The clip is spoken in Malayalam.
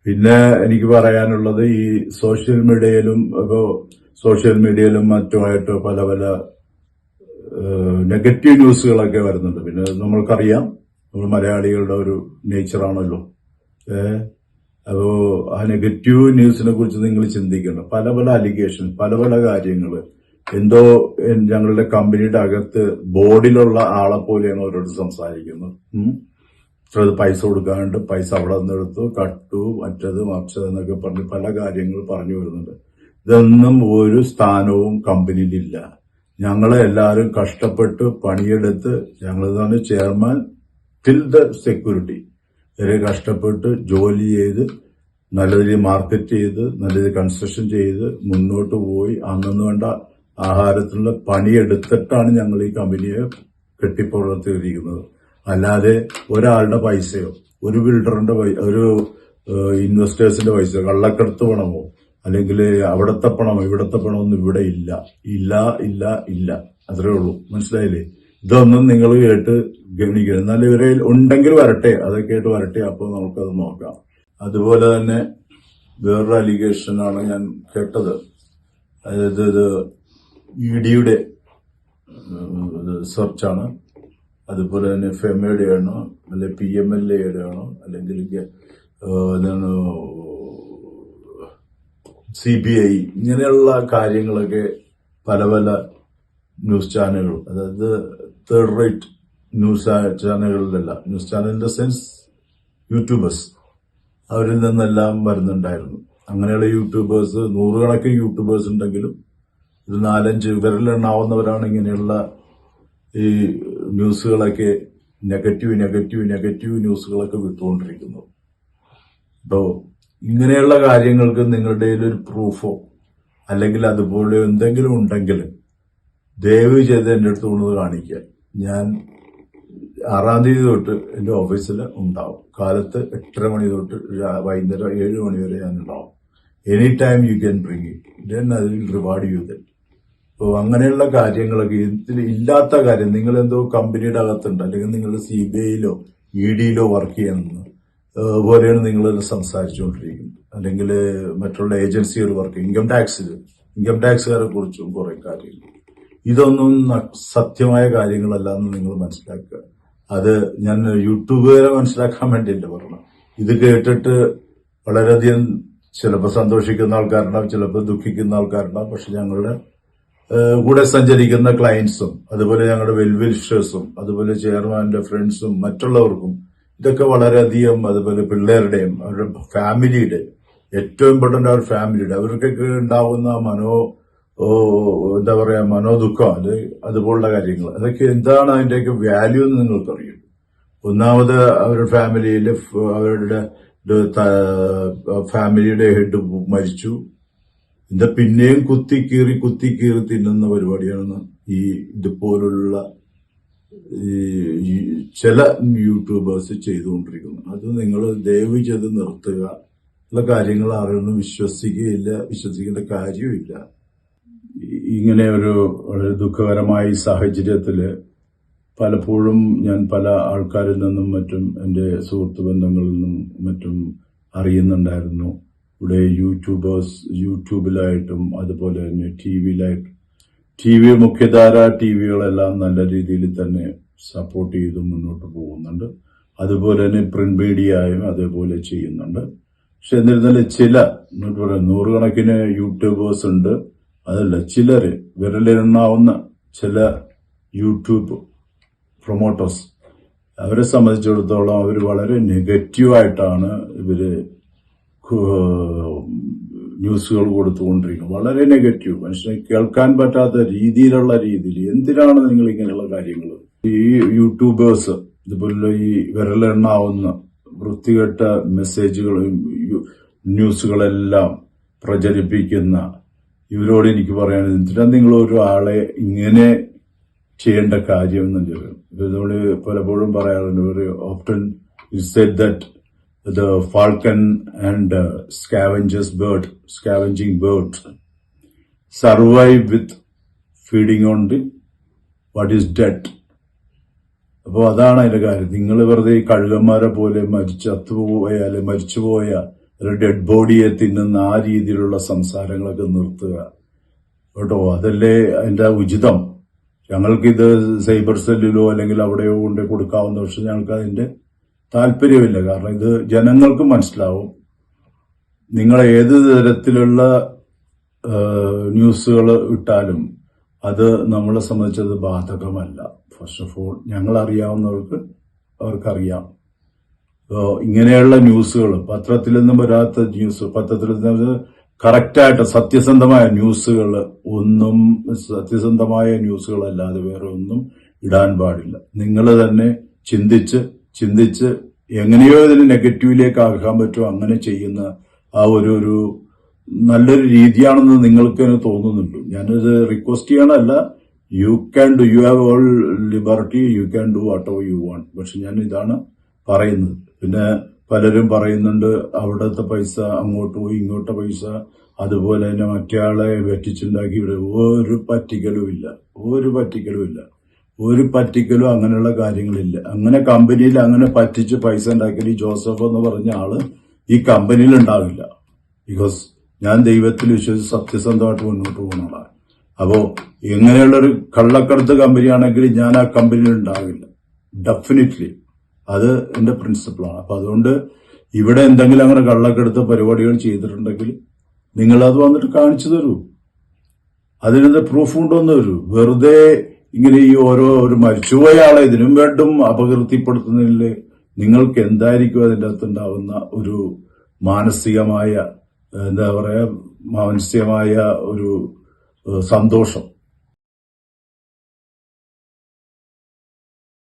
പിന്നെ എനിക്ക് പറയാനുള്ളത് ഈ സോഷ്യൽ മീഡിയയിലും മറ്റുമായിട്ട് പല പല നെഗറ്റീവ് ന്യൂസുകളൊക്കെ വരുന്നുണ്ട്. പിന്നെ നമ്മൾക്കറിയാം നമ്മൾ മലയാളികളുടെ ഒരു നേച്ചറാണല്ലോ. അപ്പോ ആ നെഗറ്റീവ് ന്യൂസിനെ കുറിച്ച് നിങ്ങൾ ചിന്തിക്കണം. പല പല അലിഗേഷൻ, പല പല കാര്യങ്ങൾ. എന്തോ ഞങ്ങളുടെ കമ്പനിയുടെ അകത്ത് ബോർഡിലുള്ള ആളെ പോലെയാണ് അവരോട് സംസാരിക്കുന്നത്. പൈസ കൊടുക്കാണ്ട് പൈസ അവിടെ നിന്ന് എടുത്തു, കട്ടു, മറ്റത് മറിച്ചത് എന്നൊക്കെ പറഞ്ഞ് പല കാര്യങ്ങൾ പറഞ്ഞു വരുന്നുണ്ട്. ഇതൊന്നും ഒരു സ്ഥാനവും കമ്പനിയിലില്ല. ഞങ്ങളെ എല്ലാവരും കഷ്ടപ്പെട്ട് പണിയെടുത്ത്, ഞങ്ങളെന്നാണ് ചെയർമാൻ ടിൽ ദ സെക്യൂരിറ്റി വരെ കഷ്ടപ്പെട്ട് ജോലി ചെയ്ത് നല്ല രീതിയിൽ മാർക്കറ്റ് ചെയ്ത് നല്ല രീതിയിൽ കൺസ്ട്രക്ഷൻ ചെയ്ത് മുന്നോട്ട് പോയി അന്നു വേണ്ട ആഹാരത്തിനുള്ള പണിയെടുത്തിട്ടാണ് ഞങ്ങൾ ഈ കമ്പനിയെ കെട്ടിപ്പുറത്തിരിക്കുന്നത്. അല്ലാതെ ഒരാളുടെ പൈസയോ ഒരു ബിൽഡറിന്റെ ഒരു ഇൻവെസ്റ്റേഴ്സിന്റെ പൈസയോ കള്ളക്കടത്ത് പണമോ അല്ലെങ്കിൽ അവിടത്തെ പണമോ ഇവിടത്തെ പണമൊന്നും ഇവിടെ ഇല്ല ഇല്ല ഇല്ല ഇല്ല അത്രേ ഉള്ളൂ. മനസ്സിലായില്ലേ? ഇതൊന്നും നിങ്ങൾ കേട്ട് ഗവനിക്കണം. എന്നാൽ ഇവരെ ഉണ്ടെങ്കിൽ വരട്ടെ, അതൊക്കെ ആയിട്ട് വരട്ടെ, അപ്പോൾ നമുക്കത് നോക്കാം. അതുപോലെ തന്നെ വേറൊരു അലിഗേഷനാണ് ഞാൻ കേട്ടത്. അതായത് ഇത് ഇഡിയുടെ സെർച്ചാണ്. അതുപോലെ തന്നെ ഫെമയുടെ ആണോ അല്ലെ PMLA-യുടെ ആണോ അല്ലെങ്കിൽ CBI ഇങ്ങനെയുള്ള കാര്യങ്ങളൊക്കെ പല പല ന്യൂസ് ചാനലുകൾ, അതായത് തേർഡ് റേറ്റ് ന്യൂസ് ചാനലുകളിലല്ല, news channel in the sense YouTubers, അവരിൽ നിന്നെല്ലാം വരുന്നുണ്ടായിരുന്നു. അങ്ങനെയുള്ള യൂട്യൂബേഴ്സ്, നൂറുകണക്കിന് യൂട്യൂബേഴ്സ് ഉണ്ടെങ്കിലും ഇത് 4-5 വിരലെണ്ണാവുന്നവരാണ് ഇങ്ങനെയുള്ള ഈ ന്യൂസുകളൊക്കെ നെഗറ്റീവ് ന്യൂസുകളൊക്കെ വിട്ടുകൊണ്ടിരിക്കുന്നത്. അപ്പോ ഇങ്ങനെയുള്ള കാര്യങ്ങൾക്ക് നിങ്ങളുടെ ഒരു പ്രൂഫോ അല്ലെങ്കിൽ അതുപോലെ എന്തെങ്കിലും ഉണ്ടെങ്കിൽ ദയവ് ചെയ്ത് എൻ്റെ അടുത്ത് കൊണ്ടുവന്ന് കാണിക്കുക. ഞാൻ 6-ാം തീയതി തൊട്ട് എൻ്റെ ഓഫീസിൽ ഉണ്ടാവും. കാലത്ത് 8:30 മണി തൊട്ട് വൈകുന്നേരം 7 മണി വരെ ഞാൻ ഉണ്ടാവും. Any time you can bring it, then I will reward you then. അപ്പോൾ അങ്ങനെയുള്ള കാര്യങ്ങളൊക്കെ ഇല്ലാത്ത കാര്യം, നിങ്ങൾ എന്തോ കമ്പനിയുടെ അകത്തുണ്ട് അല്ലെങ്കിൽ നിങ്ങൾ CBI-യിലോ ED-യിലോ വർക്ക് ചെയ്യണമെന്ന് പോലെയാണ് നിങ്ങൾ സംസാരിച്ചുകൊണ്ടിരിക്കുന്നത്. അല്ലെങ്കിൽ മറ്റുള്ള ഏജൻസികൾ വർക്ക് ചെയ്യും, ഇൻകം ടാക്സുകാരെ കുറിച്ചും കുറെ കാര്യങ്ങൾ. ഇതൊന്നും സത്യമായ കാര്യങ്ങളല്ല എന്ന് നിങ്ങൾ മനസ്സിലാക്കുക. അത് ഞാൻ യൂട്യൂബുകാരെ മനസ്സിലാക്കാൻ വേണ്ടിയല്ല പറഞ്ഞു. ഇത് കേട്ടിട്ട് വളരെയധികം ചിലപ്പോൾ സന്തോഷിക്കുന്ന ആൾക്കാരുണ്ടാവും, ചിലപ്പോൾ ദുഃഖിക്കുന്ന ആൾക്കാരുണ്ടാവും. പക്ഷെ ഞങ്ങളുടെ കൂടെ സഞ്ചരിക്കുന്ന ക്ലയൻസും അതുപോലെ ഞങ്ങളുടെ വെൽവിഷേഴ്സും അതുപോലെ ചെയർമാന്റെ ഫ്രണ്ട്സും മറ്റുള്ളവർക്കും ഇതൊക്കെ വളരെയധികം, അതുപോലെ പിള്ളേരുടെയും അവരുടെ ഫാമിലിയുടെ, ഏറ്റവും ഇമ്പോർട്ടന്റ് അവർ ഫാമിലിയുടെ, അവർക്കൊക്കെ ഉണ്ടാവുന്ന മനോദുഃഖം, അതുപോലുള്ള കാര്യങ്ങൾ, അതൊക്കെ എന്താണ് അതിന്റെയൊക്കെ വാല്യൂ എന്ന് നിങ്ങൾക്കറിയും. ഒന്നാമത് അവരുടെ ഫാമിലിയിൽ അവരുടെ ഫാമിലിയുടെ ഹെഡ് മരിച്ചു. ഇത് പിന്നെയും കുത്തി കീറി തിന്നുന്ന പരിപാടിയാണ് ഈ ഇതുപോലുള്ള ചില യൂട്യൂബേഴ്സ് ചെയ്തുകൊണ്ടിരിക്കുന്നത്. അത് നിങ്ങൾ ദയവ് ചെയ്ത് നിർത്തുക. ഉള്ള കാര്യങ്ങൾ ആരൊന്നും വിശ്വസിക്കേണ്ട കാര്യമില്ല. ഇങ്ങനെ ഒരു വളരെ ദുഃഖകരമായ സാഹചര്യത്തില് പലപ്പോഴും ഞാൻ പല ആൾക്കാരിൽ നിന്നും മറ്റും എൻ്റെ സുഹൃത്ത് ബന്ധങ്ങളിൽ നിന്നും മറ്റും അറിയുന്നുണ്ടായിരുന്നു. ഇവിടെ യൂട്യൂബിലായിട്ടും അതുപോലെ തന്നെ TV മുഖ്യധാര TVകളെല്ലാം നല്ല രീതിയിൽ തന്നെ സപ്പോർട്ട് ചെയ്ത് മുന്നോട്ട് പോകുന്നുണ്ട്. അതുപോലെ തന്നെ പ്രിന്റ് മീഡിയയും അതേപോലെ ചെയ്യുന്നുണ്ട്. പക്ഷെ എന്നിരുന്നാലും ചില നൂറുകണക്കിന് യൂട്യൂബേഴ്സ് ഉണ്ട്, അതല്ല ചിലര് വിരലെണ്ണാവുന്ന ചില യൂട്യൂബ് പ്രൊമോട്ടേഴ്സ്, അവരെ സംബന്ധിച്ചിടത്തോളം അവർ വളരെ നെഗറ്റീവായിട്ടാണ് ഇവര് ന്യൂസുകൾ കൊടുത്തുകൊണ്ടിരിക്കുന്നത്. വളരെ നെഗറ്റീവ്, മനുഷ്യനെ കേൾക്കാൻ പറ്റാത്ത രീതിയിൽ എന്തിനാണ് നിങ്ങൾ ഇങ്ങനെയുള്ള കാര്യങ്ങൾ? ഈ യൂട്യൂബേഴ്സ് ഇതുപോലുള്ള ഈ വിരലെണ്ണാവുന്ന വൃത്തികെട്ട മെസ്സേജുകളും ന്യൂസുകളെല്ലാം പ്രചരിപ്പിക്കുന്ന ഇവരോട് എനിക്ക് പറയാനുള്ളത്, എന്തിനാ നിങ്ങൾ ഒരു ആളെ ഇങ്ങനെ ചെയ്യേണ്ട കാര്യം എന്നുള്ളത്. ഇവരോട് പലപ്പോഴും പറയാറുണ്ട്, often it said that the falcon and scavenging bird survive with feeding on what is dead. അപ്പോൾ അതാണ് അതിന്റെ കാര്യം. നിങ്ങൾ വെറുതെ ഈ കഴുകന്മാരെ പോലെ മരിച്ചുപോയ ഒരു ഡെഡ് ബോഡിയെ തിന്നുന്ന ആ രീതിയിലുള്ള സംസാരങ്ങളൊക്കെ നിർത്തുക കേട്ടോ. അതല്ലേ അതിന്റെ ഉചിതം. ഞങ്ങൾക്കിത് സൈബർ സെല്ലിലോ അല്ലെങ്കിൽ അവിടെയോ കൊണ്ട് കൊടുക്കാവുന്ന, പക്ഷെ ഞങ്ങൾക്ക് അതിന്റെ താല്പര്യമില്ല. കാരണം ഇത് ജനങ്ങൾക്ക് മനസ്സിലാവും. നിങ്ങൾ ഏത് തരത്തിലുള്ള ന്യൂസുകൾ ഇട്ടാലും അത് നമ്മളെ സംബന്ധിച്ചത് ബാധകമല്ല. ഫസ്റ്റ് ഓഫ് ഓൾ ഞങ്ങൾ അറിയാവുന്നവർക്ക് അവർക്കറിയാം. ഇങ്ങനെയുള്ള ന്യൂസുകൾ, പത്രത്തിൽ നിന്നും വരാത്ത ന്യൂസ്, പത്രത്തിൽ നിന്ന് കറക്റ്റായിട്ട് സത്യസന്ധമായ ന്യൂസുകൾ ഒന്നും, സത്യസന്ധമായ ന്യൂസുകളല്ലാതെ വേറെ ഒന്നും ഇടാൻ പാടില്ല. നിങ്ങൾ തന്നെ ചിന്തിച്ച് എങ്ങനെയോ ഇതിന് നെഗറ്റീവിലേക്ക് ആക്കാൻ പറ്റുമോ അങ്ങനെ ചെയ്യുന്ന ആ ഒരു നല്ലൊരു രീതിയാണെന്ന് നിങ്ങൾക്ക് തോന്നുന്നുണ്ട്. ഞാനത് റിക്വസ്റ്റ് ചെയ്യണമല്ല. You have all liberty, you can do whatever you want. പക്ഷെ ഞാൻ ഇതാണ് പറയുന്നത്. പിന്നെ പലരും പറയുന്നുണ്ട് അവിടുത്തെ പൈസ അങ്ങോട്ട് പോയി, ഇങ്ങോട്ട് പൈസ, അതുപോലെ തന്നെ മറ്റേയാളെ വെറ്റിച്ചുണ്ടാക്കി. ഒരു പറ്റിക്കലും ഇല്ല. ഒരു പറ്റിക്കലും അങ്ങനെയുള്ള കാര്യങ്ങളില്ല. അങ്ങനെ കമ്പനിയിൽ അങ്ങനെ പറ്റിച്ച് പൈസ ഉണ്ടാക്കിയാൽ ഈ ജോസഫ് എന്ന് പറഞ്ഞ ആള് ഈ കമ്പനിയിൽ ഉണ്ടാവില്ല. ബിക്കോസ് ഞാൻ ദൈവത്തിൽ വിശ്വസിച്ച് സത്യസന്ധമായിട്ട് മുന്നോട്ട് പോകുന്ന ആളാണ്. അപ്പോ എങ്ങനെയുള്ളൊരു കള്ളക്കടത്ത് കമ്പനിയാണെങ്കിൽ ഞാൻ ആ കമ്പനിയിൽ ഉണ്ടാവില്ല. ഡെഫിനറ്റ്ലി അത് എന്റെ പ്രിൻസിപ്പിളാണ്. അപ്പൊ അതുകൊണ്ട് ഇവിടെ എന്തെങ്കിലും അങ്ങനെ കള്ളക്കടത്ത് പരിപാടികൾ ചെയ്തിട്ടുണ്ടെങ്കിൽ നിങ്ങളത് വന്നിട്ട് കാണിച്ചു തരൂ. അതിനെന്താ പ്രൂഫ് കൊണ്ടുവന്ന് തരൂ. വെറുതെ ഇങ്ങനെ ഈ ഒരു മരിച്ചുപോയ ആളെ ഇതിനും വേണ്ടും അപകീർത്തിപ്പെടുത്തുന്നതിൽ നിങ്ങൾക്ക് എന്തായിരിക്കും അതിൻ്റെ അകത്തുണ്ടാവുന്ന ഒരു മാനസികമായ ഒരു സന്തോഷം.